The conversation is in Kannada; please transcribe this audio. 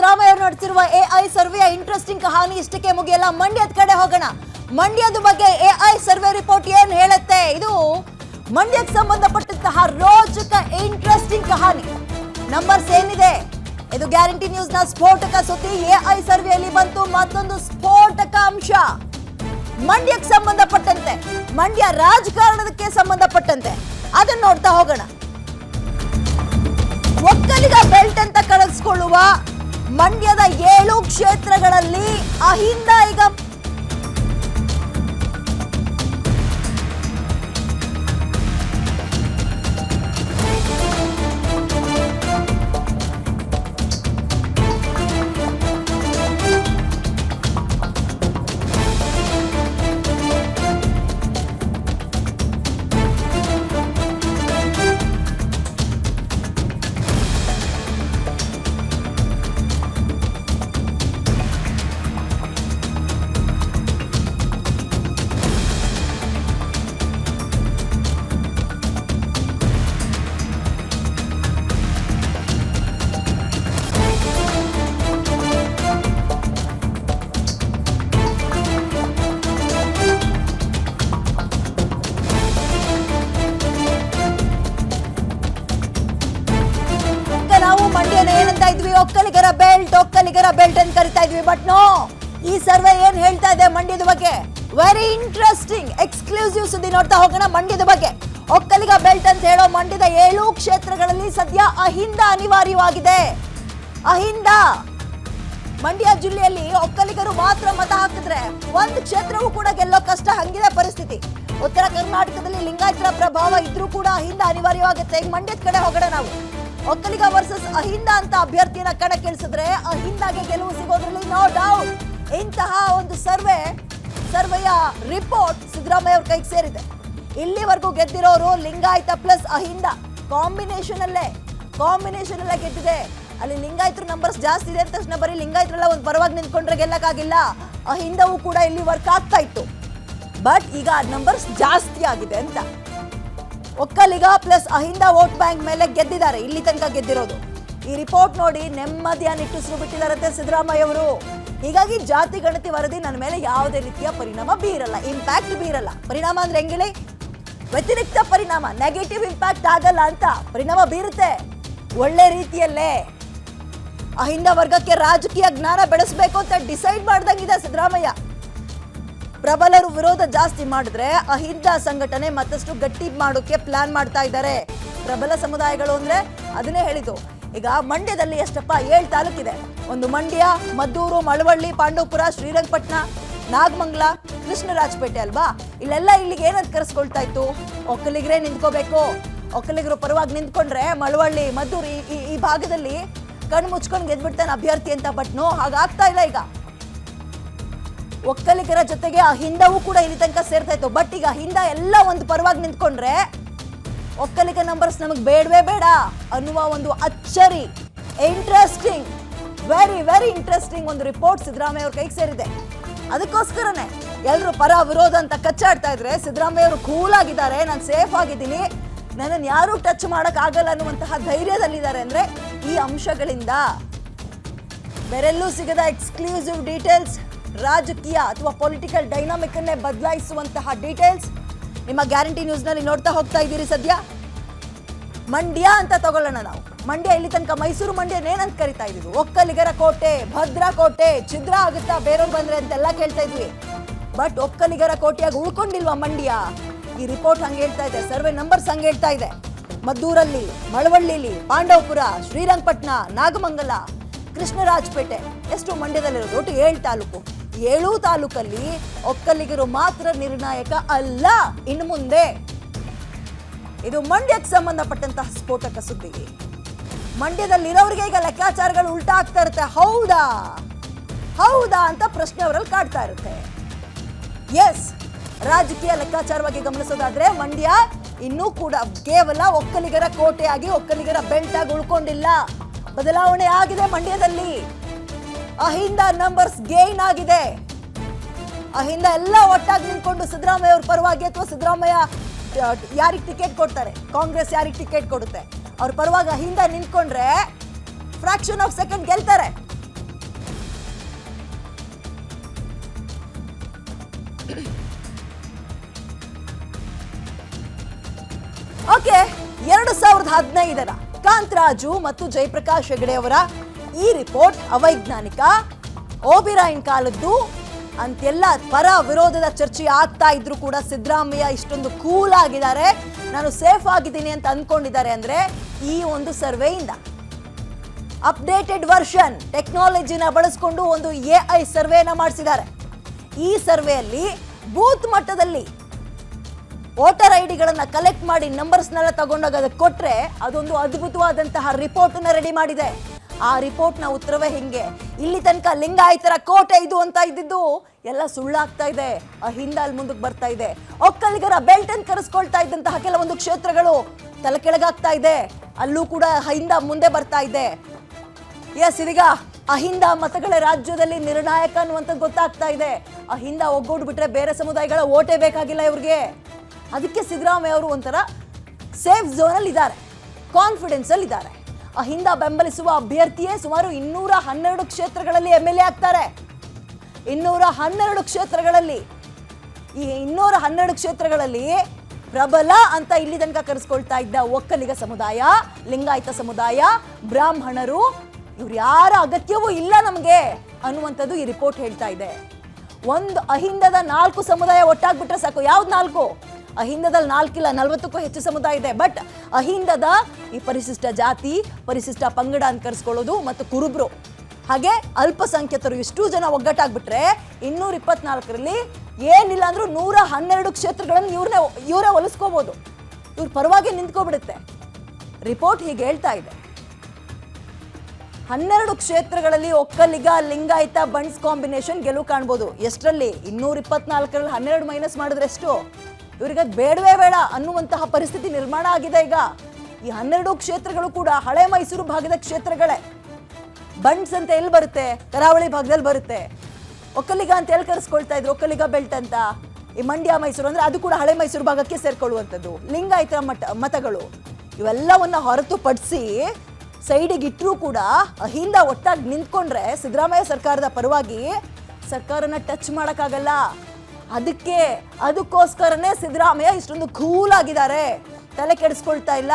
ಸಿದ್ದರಾಮಯ್ಯ ಅವರು ನಡೆಸಿರುವ ಎಐ ಸರ್ವೆಯ ಇಂಟ್ರೆಸ್ಟಿಂಗ್ ಕಹಾನಿ ಇಷ್ಟಕ್ಕೆ ಮುಗಿಯಲ್ಲ. ಮಂಡ್ಯದ ಕಡೆ ಹೋಗೋಣ. ಮಂಡ್ಯದ ಬಗ್ಗೆ ಎಐ ಸರ್ವೆ ರಿಪೋರ್ಟ್ ಏನ್ ಹೇಳುತ್ತೆ? ಇದು ಮಂಡ್ಯಕ್ಕೆ ಸಂಬಂಧಪಟ್ಟಂತಹ ರೋಚಕ ಇಂಟ್ರೆಸ್ಟಿಂಗ್ ಕಹಾನಿ. ನಂಬರ್ಸ್ ಏನಿದೆ? ಇದು ಗ್ಯಾರಂಟಿ ನ್ಯೂಸ್ ನ ಸ್ಫೋಟಕ ಸುದ್ದಿ. ಎಐ ಸರ್ವೆಯಲ್ಲಿ ಬಂತು ಮತ್ತೊಂದು ಸ್ಫೋಟಕ ಅಂಶ. ಮಂಡ್ಯಕ್ಕೆ ಸಂಬಂಧಪಟ್ಟಂತೆ, ಮಂಡ್ಯ ರಾಜಕಾರಣಕ್ಕೆ ಸಂಬಂಧಪಟ್ಟಂತೆ ಅದನ್ನ ನೋಡ್ತಾ ಹೋಗೋಣ. ಒಕ್ಕಲಿಗ ಬೆಲ್ಟ್ ಅಂತ ಕಳಿಸ್ಕೊಳ್ಳುವ ಮಂಡ್ಯದ 7 ಕ್ಷೇತ್ರಗಳಲ್ಲಿ ಅಹಿಂದ ಈಗ ಒಕ್ಕಲಿಗರ ಬೆಲ್ಟ್ ಅಂತ ಕರಿತಾ ಇದ್ವಿ. ಬಟ್ ನೋ, ಈ ಸರ್ವೆ ಏನ್ ಹೇಳ್ತಾ ಇದೆ ಮಂಡ್ಯದ ಬಗ್ಗೆ? ವೆರಿ ಇಂಟ್ರೆಸ್ಟಿಂಗ್ ಎಕ್ಸ್ಕ್ಲೂಸಿವ್ ಸುದ್ದಿ ನೋಡ್ತಾ ಹೋಗೋಣ. ಮಂಡ್ಯದ ಬಗ್ಗೆ ಒಕ್ಕಲಿಗ ಬೆಲ್ಟ್ ಅಂತ ಹೇಳೋ ಮಂಡ್ಯದ 7 ಕ್ಷೇತ್ರಗಳಲ್ಲಿ ಸದ್ಯ ಅಹಿಂದ ಅನಿವಾರ್ಯವಾಗಿದೆ. ಅಹಿಂದ ಮಂಡ್ಯ ಜಿಲ್ಲೆಯಲ್ಲಿ ಒಕ್ಕಲಿಗರು ಮಾತ್ರ ಮತ ಹಾಕಿದ್ರೆ ಒಂದು ಕ್ಷೇತ್ರವೂ ಕೂಡ ಗೆಲ್ಲೋ ಕಷ್ಟ, ಹಂಗಿದೆ ಪರಿಸ್ಥಿತಿ. ಉತ್ತರ ಕರ್ನಾಟಕದಲ್ಲಿ ಲಿಂಗಾಯತರ ಪ್ರಭಾವ ಇದ್ರೂ ಕೂಡ ಅಹಿಂದ ಅನಿವಾರ್ಯವಾಗುತ್ತೆ. ಈಗ ಮಂಡ್ಯದ ಕಡೆ ಹೋಗೋಣ ನಾವು. ಒಕ್ಕಲಿಗ ವರ್ಸಸ್ ಅಹಿಂದ ಅಂತ ಅಭ್ಯರ್ಥಿಯನ್ನ ಕಣಕ್ಕಿಳಿಸಿದ್ರೆ ಅಹಿಂದಾಗೆ ಗೆಲುವು ಸಿಗೋದ್ರಲ್ಲಿ ನೋ ಡೌಟ್. ಇಂತಹ ಒಂದು ಸರ್ವೆಯ ರಿಪೋರ್ಟ್ ಸಿದ್ದರಾಮಯ್ಯ ಅವ್ರ ಕೈಗೆ ಸೇರಿದೆ. ಇಲ್ಲಿವರೆಗೂ ಗೆದ್ದಿರೋರು ಲಿಂಗಾಯತ ಪ್ಲಸ್ ಅಹಿಂದ ಕಾಂಬಿನೇಷನ್ ಅಲ್ಲೇ ಗೆದ್ದಿದೆ. ಅಲ್ಲಿ ಲಿಂಗಾಯತರ ನಂಬರ್ಸ್ ಜಾಸ್ತಿ ಇದೆ ಅಂತ ತಕ್ಷಣ ಬರೀ ಲಿಂಗಾಯತರೆಲ್ಲ ಒಂದು ಪರವಾಗಿ ನಿಂತ್ಕೊಂಡ್ರೆ ಗೆಲ್ಲಕ್ಕಾಗಿಲ್ಲ. ಅಹಿಂದವೂ ಕೂಡ ಇಲ್ಲಿ ವರ್ಕ್ ಆಗ್ತಾ ಇತ್ತು. ಬಟ್ ಈಗ ನಂಬರ್ಸ್ ಜಾಸ್ತಿ ಆಗಿದೆ ಅಂತ. Vokkaliga plus Ahinda vote bank ಮೇಲೆ ಗೆದ್ದಿದ್ದಾರೆ, ಇಲ್ಲಿ ತನಕ ಗೆದ್ದಿರೋದು. ಈ ರಿಪೋರ್ಟ್ ನೋಡಿ ನೆಮ್ಮದಿಯ ನಿಟ್ಟುಸಿರು ಬಿಟ್ಟಿದ್ದಾರಂತೆ ಸಿದ್ದರಾಮಯ್ಯ ಅವರು. ಹೀಗಾಗಿ ಜಾತಿ ಗಣತಿ ವರದಿ ನನ್ನ ಮೇಲೆ ಯಾವುದೇ ರೀತಿಯ ಪರಿಣಾಮ ಬೀರಲ್ಲ, ಇಂಪ್ಯಾಕ್ಟ್ ಬೀರಲ್ಲ. ಪರಿಣಾಮ ಅಂದ್ರೆ ಹೆಂಗಿಳಿ? ವ್ಯತಿರಿಕ್ತ ಪರಿಣಾಮ, ನೆಗೆಟಿವ್ ಇಂಪ್ಯಾಕ್ಟ್ ಆಗಲ್ಲ ಅಂತ. ಪರಿಣಾಮ ಬೀರುತ್ತೆ ಒಳ್ಳೆ ರೀತಿಯಲ್ಲೇ. ಅಹಿಂದ ವರ್ಗಕ್ಕೆ ರಾಜಕೀಯ ಜ್ಞಾನ ಬೆಳೆಸಬೇಕು ಅಂತ ಡಿಸೈಡ್ ಮಾಡ್ದಂಗಿದೆ ಸಿದ್ದರಾಮಯ್ಯ. ಪ್ರಬಲರು ವಿರೋಧ ಜಾಸ್ತಿ ಮಾಡಿದ್ರೆ ಅಹಿಂದ ಸಂಘಟನೆ ಮತ್ತಷ್ಟು ಗಟ್ಟಿ ಮಾಡೋಕೆ ಪ್ಲಾನ್ ಮಾಡ್ತಾ ಇದ್ದಾರೆ. ಪ್ರಬಲ ಸಮುದಾಯಗಳು ಅಂದ್ರೆ ಅದನ್ನೇ ಹೇಳಿದ್ದು. ಈಗ ಮಂಡ್ಯದಲ್ಲಿ ಎಷ್ಟಪ್ಪ 7 ತಾಲೂಕಿದೆ. ಒಂದು ಮಂಡ್ಯ, ಮದ್ದೂರು, ಮಳವಳ್ಳಿ, ಪಾಂಡವಪುರ, ಶ್ರೀರಂಗಪಟ್ಟಣ, ನಾಗಮಂಗಲ, ಕೃಷ್ಣರಾಜಪೇಟೆ ಅಲ್ವಾ? ಇಲ್ಲೆಲ್ಲ ಇಲ್ಲಿಗೆ ಏನಂತ ಕರೆಸ್ಕೊಳ್ತಾ ಇತ್ತು? ಒಕ್ಕಲಿಗರೇ ನಿಂತ್ಕೋಬೇಕು, ಒಕ್ಕಲಿಗರು ಪರವಾಗಿ ನಿಂತ್ಕೊಂಡ್ರೆ ಮಳವಳ್ಳಿ, ಮದ್ದೂರು ಈ ಭಾಗದಲ್ಲಿ ಕಣ್ಣು ಮುಚ್ಕೊಂಡು ಗೆದ್ಬಿಡ್ತಾನೆ ಅಭ್ಯರ್ಥಿ ಅಂತ. ಬಟ್ ನೋ, ಹಾಗಾಗ್ತಾ ಇಲ್ಲ. ಈಗ ಒಕ್ಕಲಿಗರ ಜೊತೆಗೆ ಅಹಿಂದವೂ ಕೂಡ ಇಲ್ಲಿ ತನಕ ಸೇರ್ತಾ ಇತ್ತು. ಬಟ್ ಈಗ ಅಹಿಂದ ಎಲ್ಲ ಒಂದು ಪರವಾಗಿ ನಿಂತ್ಕೊಂಡ್ರೆ ಒಕ್ಕಲಿಗ ನಂಬರ್ಸ್ ನಮಗೆ ಬೇಡವೇ ಬೇಡ ಅನ್ನುವ ಒಂದು ಅಚ್ಚರಿ, ಇಂಟ್ರೆಸ್ಟಿಂಗ್, ವೆರಿ ವೆರಿ ಇಂಟ್ರೆಸ್ಟಿಂಗ್ ಒಂದು ರಿಪೋರ್ಟ್ ಸಿದ್ದರಾಮಯ್ಯ ಅವ್ರ ಕೈಗೆ ಸೇರಿದೆ. ಅದಕ್ಕೋಸ್ಕರನೇ ಎಲ್ಲರೂ ಪರ ವಿರೋಧ ಅಂತ ಕಚ್ಚಾಡ್ತಾ ಇದ್ರೆ ಸಿದ್ದರಾಮಯ್ಯ ಅವರು ಕೂಲ್ ಆಗಿದ್ದಾರೆ. ನಾನು ಸೇಫ್ ಆಗಿದ್ದೀನಿ, ನನ್ನನ್ನು ಯಾರೂ ಟಚ್ ಮಾಡಕ್ ಆಗಲ್ಲ ಅನ್ನುವಂತಹ ಧೈರ್ಯದಲ್ಲಿದ್ದಾರೆ. ಅಂದ್ರೆ ಈ ಅಂಶಗಳಿಂದ ಬೇರೆಲ್ಲೂ ಸಿಗದ ಎಕ್ಸ್ಕ್ಲೂಸಿವ್ ಡೀಟೇಲ್ಸ್, ರಾಜಕೀಯ ಅಥವಾ ಪೊಲಿಟಿಕಲ್ ಡೈನಾಮಿಕ್ ಅನ್ನೇ ಬದಲಾಯಿಸುವಂತಹ ಡೀಟೇಲ್ಸ್ ನಿಮ್ಮ ಗ್ಯಾರಂಟಿ ನ್ಯೂಸ್ ನಲ್ಲಿ ನೋಡ್ತಾ ಹೋಗ್ತಾ ಇದ್ದೀರಿ. ಸದ್ಯ ಮಂಡ್ಯ ಅಂತ ತಗೊಳ್ಳೋಣ ನಾವು. ಮಂಡ್ಯ ಇಲ್ಲಿ ತನಕ ಮೈಸೂರು ಮಂಡ್ಯನೇನಂತ ಕರಿತಾ ಇದ್ವಿ? ಒಕ್ಕಲಿಗರ ಕೋಟೆ, ಭದ್ರಾ ಕೋಟೆ, ಛಿದ್ರ ಆಗುತ್ತಾ ಬೇರೆಯವ್ರು ಬಂದ್ರೆ ಅಂತೆಲ್ಲ ಕೇಳ್ತಾ ಇದ್ವಿ. ಬಟ್ ಒಕ್ಕಲಿಗರ ಕೋಟೆಯಾಗಿ ಉಳ್ಕೊಂಡಿಲ್ವಾ ಮಂಡ್ಯ? ಈ ರಿಪೋರ್ಟ್ ಹಂಗೆ ಹೇಳ್ತಾ ಇದೆ, ಸರ್ವೆ ನಂಬರ್ಸ್ ಹಂಗೆ ಹೇಳ್ತಾ ಇದೆ. ಮದ್ದೂರಲ್ಲಿ, ಮಳವಳ್ಳಿಲಿ, ಪಾಂಡವಪುರ, ಶ್ರೀರಂಗಪಟ್ಟಣ, ನಾಗಮಂಗಲ, ಕೃಷ್ಣರಾಜಪೇಟೆ, ಎಷ್ಟು ಮಂಡ್ಯದಲ್ಲಿರೋದು? ಒಟ್ಟು 7 ತಾಲೂಕು. 7 ತಾಲೂಕಲ್ಲಿ ಒಕ್ಕಲಿಗರು ಮಾತ್ರ ನಿರ್ಣಾಯಕ ಅಲ್ಲ ಇನ್ನು ಮುಂದೆ. ಇದು ಮಂಡ್ಯಕ್ಕೆ ಸಂಬಂಧಪಟ್ಟಂತಹ ಸ್ಫೋಟಕ ಸುದ್ದಿ. ಮಂಡ್ಯದಲ್ಲಿರೋರಿಗೆ ಈಗ ಲೆಕ್ಕಾಚಾರಗಳು ಉಲ್ಟಾ ಆಗ್ತಾ ಇರುತ್ತೆ. ಹೌದಾ ಅಂತ ಪ್ರಶ್ನೆ ಅವರಲ್ಲಿ ಕಾಡ್ತಾ ಇರುತ್ತೆ. ಎಸ್, ರಾಜಕೀಯ ಲೆಕ್ಕಾಚಾರವಾಗಿ ಗಮನಿಸೋದಾದ್ರೆ ಮಂಡ್ಯ ಇನ್ನೂ ಕೂಡ ಕೇವಲ ಒಕ್ಕಲಿಗರ ಕೋಟೆಯಾಗಿ, ಒಕ್ಕಲಿಗರ ಬೆಲ್ಟ್ ಆಗಿ ಉಳ್ಕೊಂಡಿಲ್ಲ. ಬದಲಾವಣೆ ಆಗಿದೆ ಮಂಡ್ಯದಲ್ಲಿ. ಅಹಿಂದ ನಂಬರ್ಸ್ ಗೇನ್ ಆಗಿದೆ. ಅಹಿಂದ ಎಲ್ಲ ಒಟ್ಟಾಗಿ ನಿಂತ್ಕೊಂಡು ಸಿದ್ದರಾಮಯ್ಯ ಅವ್ರ ಪರವಾಗಿ, ಅಥವಾ ಸಿದ್ದರಾಮಯ್ಯ ಯಾರಿಗೆ ಟಿಕೆಟ್ ಕೊಡ್ತಾರೆ, ಕಾಂಗ್ರೆಸ್ ಯಾರಿಗೆ ಟಿಕೆಟ್ ಕೊಡುತ್ತೆ ಅವ್ರ ಪರವಾಗಿ ಅಹಿಂದ ನಿಂತ್ಕೊಂಡ್ರೆ ಫ್ರಾಕ್ಷನ್ ಆಫ್ ಸೆಕೆಂಡ್ ಗೆಲ್ತಾರೆ. 2015ರ ಕಾಂತರಾಜು ಮತ್ತು ಜಯಪ್ರಕಾಶ್ ಹೆಗಡೆ ಅವರ ಈ ರಿಪೋರ್ಟ್ ಅವೈಜ್ಞಾನಿಕ, ಓಬಿರಾಯನ್ ಕಾಲದ್ದು ಅಂತೆಲ್ಲ ಪರ ವಿರೋಧದ ಚರ್ಚೆ ಆಗ್ತಾ ಇದ್ರು ಕೂಡ ಸಿದ್ದರಾಮಯ್ಯ ಇಷ್ಟೊಂದು ಕೂಲ್ ಆಗಿದ್ದಾರೆ, ನಾನು ಸೇಫ್ ಆಗಿದ್ದೀನಿ ಅಂತ ಅಂದ್ಕೊಂಡಿದ್ದಾರೆ ಅಂದ್ರೆ ಈ ಒಂದು ಸರ್ವೆಯಿಂದ. ಅಪ್ಡೇಟೆಡ್ ವರ್ಷನ್ ಟೆಕ್ನಾಲಜಿನ ಬಳಸಿಕೊಂಡು ಒಂದು AI ಸರ್ವೆನ ಮಾಡಿಸಿದ್ದಾರೆ. ಈ ಸರ್ವೆಯಲ್ಲಿ ಬೂತ್ ಮಟ್ಟದಲ್ಲಿ ವೋಟರ್ ಐಡಿಗಳನ್ನ ಕಲೆಕ್ಟ್ ಮಾಡಿ ನಂಬರ್ಸ್ನೆಲ್ಲ ತಗೊಂಡೋಗಿ ಅದಕ್ಕೆ ಕೊಟ್ರೆ ಅದೊಂದು ಅದ್ಭುತವಾದಂತಹ ರಿಪೋರ್ಟ್ನ ರೆಡಿ ಮಾಡಿದೆ. ಆ ರಿಪೋರ್ಟ್ನ ಉತ್ತರವೇ ಹಿಂಗೆ. ಇಲ್ಲಿ ತನಕ ಲಿಂಗಾಯತರ ಕೋಟೆ ಇದು ಅಂತ ಇದ್ದಿದ್ದು ಎಲ್ಲ ಸುಳ್ಳಾಗ್ತಾ ಇದೆ. ಅಹಿಂದ ಅಲ್ಲಿ ಮುಂದಕ್ಕೆ ಬರ್ತಾ ಇದೆ. ಒಕ್ಕಲಿಗರ ಬೆಲ್ಟ್ ಅನ್ನು ಕರೆಸ್ಕೊಳ್ತಾ ಇದ್ದಂತಹ ಕೆಲವೊಂದು ಕ್ಷೇತ್ರಗಳು ತಲೆ ಕೆಳಗಾಗ್ತಾ ಇದೆ. ಅಲ್ಲೂ ಕೂಡ ಅಹಿಂದ ಮುಂದೆ ಬರ್ತಾ ಇದೆ. ಎಸ್, ಇದೀಗ ಅಹಿಂದ ಮತಗಳ ರಾಜ್ಯದಲ್ಲಿ ನಿರ್ಣಾಯಕ ಅನ್ನುವಂಥದ್ದು ಗೊತ್ತಾಗ್ತಾ ಇದೆ. ಅಹಿಂದ ಒಗ್ಗೂಡ್ಬಿಟ್ರೆ ಬೇರೆ ಸಮುದಾಯಗಳ ಓಟೇ ಬೇಕಾಗಿಲ್ಲ ಇವ್ರಿಗೆ. ಅದಕ್ಕೆ ಸಿದ್ದರಾಮಯ್ಯ ಅವರು ಒಂಥರ ಸೇಫ್ ಝೋನಲ್ಲಿ ಇದ್ದಾರೆ, ಕಾನ್ಫಿಡೆನ್ಸ್ ಅಲ್ಲಿ ಇದ್ದಾರೆ. ಅಹಿಂದ ಬೆಂಬಲಿಸುವ ಅಭ್ಯರ್ಥಿಯೇ ಸುಮಾರು 212 ಕ್ಷೇತ್ರಗಳಲ್ಲಿ MLA ಆಗ್ತಾರೆ. 212 ಕ್ಷೇತ್ರಗಳಲ್ಲಿ, ಈ 212 ಕ್ಷೇತ್ರಗಳಲ್ಲಿ ಪ್ರಬಲ ಅಂತ ಇಲ್ಲಿ ತನಕ ಕರೆಸ್ಕೊಳ್ತಾ ಇದ್ದ ಒಕ್ಕಲಿಗ ಸಮುದಾಯ, ಲಿಂಗಾಯತ ಸಮುದಾಯ, ಬ್ರಾಹ್ಮಣರು, ಇವ್ರು ಯಾರ ಅಗತ್ಯವೂ ಇಲ್ಲ ನಮಗೆ ಅನ್ನುವಂಥದ್ದು ಈ ರಿಪೋರ್ಟ್ ಹೇಳ್ತಾ ಇದೆ. ಒಂದು ಅಹಿಂದದ 4 ಸಮುದಾಯ ಒಟ್ಟಾಗ್ಬಿಟ್ರೆ ಸಾಕು. ಯಾವ್ದು 4? ಅಹಿಂದದಲ್ಲಿ 4 ಇಲ್ಲ, 40ಕ್ಕೂ ಹೆಚ್ಚು ಸಮುದಾಯ ಇದೆ. ಬಟ್ ಅಹಿಂದದ ಈ ಪರಿಶಿಷ್ಟ ಜಾತಿ, ಪರಿಶಿಷ್ಟ ಪಂಗಡ ಅಂತ ಕರೆಸ್ಕೊಳ್ಳೋದು ಮತ್ತು ಕುರುಬ್ರು, ಹಾಗೆ ಅಲ್ಪಸಂಖ್ಯಾತರು ಇಷ್ಟು ಜನ ಒಗ್ಗಟ್ಟಾಗ್ಬಿಟ್ರೆ 224ರಲ್ಲಿ ಏನಿಲ್ಲ ಅಂದ್ರೂ 112 ಕ್ಷೇತ್ರಗಳನ್ನು ಇವರೇ ಒಲಿಸ್ಕೋಬಹುದು. ಇವ್ರ ಪರವಾಗಿ ನಿಂತ್ಕೊಬಿಡುತ್ತೆ. ರಿಪೋರ್ಟ್ ಹೀಗೆ ಹೇಳ್ತಾ ಇದೆ. 12 ಕ್ಷೇತ್ರಗಳಲ್ಲಿ ಒಕ್ಕಲಿಗ ಲಿಂಗಾಯತ ಬಂಡ್ಸ್ ಕಾಂಬಿನೇಷನ್ ಗೆಲುವು ಕಾಣ್ಬೋದು. ಎಷ್ಟರಲ್ಲಿ? 224ರಲ್ಲಿ 12 ಮೈನಸ್ ಮಾಡಿದ್ರೆ ಎಷ್ಟು? ಇವರಿಗೆ ಬೇಡವೇ ಬೇಡ ಅನ್ನುವಂತಹ ಪರಿಸ್ಥಿತಿ ನಿರ್ಮಾಣ ಆಗಿದೆ ಈಗ. ಈ 12 ಕ್ಷೇತ್ರಗಳು ಕೂಡ ಹಳೆ ಮೈಸೂರು ಭಾಗದ ಕ್ಷೇತ್ರಗಳೇ. ಬಂಡ್ಸ್ ಅಂತ ಎಲ್ಲಿ ಬರುತ್ತೆ? ಕರಾವಳಿ ಭಾಗದಲ್ಲಿ ಬರುತ್ತೆ. ಒಕ್ಕಲಿಗ ಅಂತ ಎಲ್ಲಿ ಕರೆಸ್ಕೊಳ್ತಾ ಇದ್ರು? ಒಕ್ಕಲಿಗ ಬೆಲ್ಟ್ ಅಂತ. ಈ ಮಂಡ್ಯ ಮೈಸೂರು ಅಂದ್ರೆ ಅದು ಕೂಡ ಹಳೆ ಮೈಸೂರು ಭಾಗಕ್ಕೆ ಸೇರ್ಕೊಳ್ಳುವಂಥದ್ದು. ಲಿಂಗಾಯತ ಮತಗಳು ಇವೆಲ್ಲವನ್ನ ಹೊರತುಪಡಿಸಿ ಸೈಡಿಗೆ ಇಟ್ಟರೂ ಕೂಡ ಅಹಿಂದ ಒಟ್ಟಾಗಿ ನಿಂತ್ಕೊಂಡ್ರೆ ಸಿದ್ದರಾಮಯ್ಯ ಸರ್ಕಾರದ ಪರವಾಗಿ ಸರ್ಕಾರನ ಟಚ್ ಮಾಡೋಕ್ಕಾಗಲ್ಲ. ಅದಕ್ಕೋಸ್ಕರನೇ ಸಿದ್ದರಾಮಯ್ಯ ಇಷ್ಟೊಂದು ಕೂಲ್ ಆಗಿದ್ದಾರೆ, ತಲೆ ಕೆಡಿಸ್ಕೊಳ್ತಾ ಇಲ್ಲ.